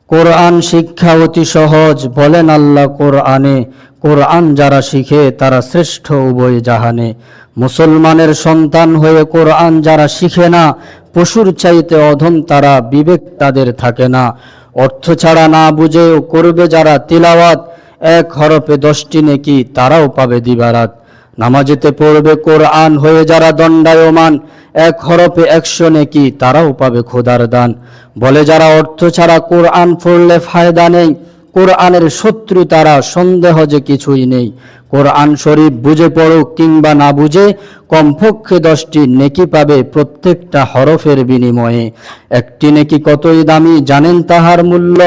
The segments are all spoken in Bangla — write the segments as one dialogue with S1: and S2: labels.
S1: কোরআন শিক্ষা অতি সহজ, বলেন আল্লাহ কোরআনে। কোরআন যারা শিখে তারা শ্রেষ্ঠ উভয় জাহানে। মুসলমানের সন্তান হয়ে কোরআন যারা শিখে না, পশুর চাইতে অধম তারা, বিবেক তাদের থাকে না। অর্থ ছাড়া না বুঝেও করবে যারা তিলাওয়াত, এক হরফে 10টি নেকি তারাও পাবে দিবারাত। নামাজেতে পড়বে কোরআন হয়ে যারা দণ্ডায়মান, এক হরফে 100 নেকি তারাও পাবে খোদার দান। বলে যারা অর্থ ছাড়া কোরআন পড়লে ফায়দা নেই, কোরআনের শত্রু তারা, সন্দেহ যে কিছুই নেই। কোরআন শরীফ বুঝে পড়ুক কিংবা না বুঝে, কমপক্ষে 10টি নেকি পাবে প্রত্যেকটা হরফের বিনিময়ে। একটি নেকি কতই দামি জানেন তাহার মূল্য,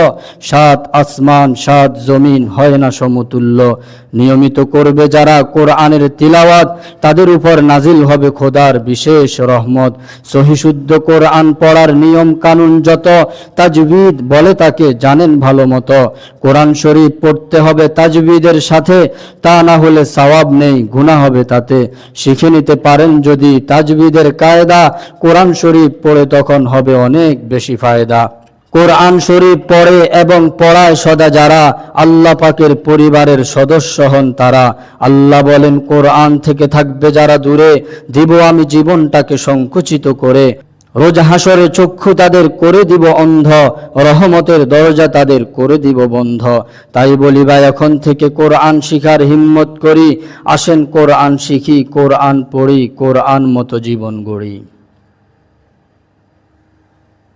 S1: 7 আসমান 7 জমিন হয় না সমতুল্য। নিয়মিত করবে যারা কোরআনের তিলাওয়াত, তাদের উপর নাজিল হবে খোদার বিশেষ রহমত। সহিশুদ্ধ কোরআন পড়ার নিয়ম কানুন যত, তাজবিদ বলে তাকে জানেন ভালো মতো। কোরআন শরীফ পড়তে হবে তাজবিদের সাথে, তা না হলে সওয়াব নেই, গুনাহ হবে তাতে। শিখে নিতে পারেন যদি তাজবিদের কায়দা, কোরআন শরীফ পড়ে তখন হবে অনেক বেশি ফায়দা। কোরআন শরীফ পড়ে এবং পড়ায় সদা যারা, আল্লাহ পাকের পরিবারের সদস্য হন তারা। আল্লাহ বলেন কোরআন থেকে থাকবে যারা দূরে, দিব আমি জীবনটাকে সংকুচিত করে। রোজ হাসরে চক্ষু তাদের করে দিব অন্ধ, রহমতের দরজা তাদের করে দিব বন্ধ। তাই বলি ভাই এখন থেকে কোরআন শিখার হিম্মত করি, আসেন কোরআন শিখি, কোরআন পড়ি, কোরআন মতো জীবন গড়ি।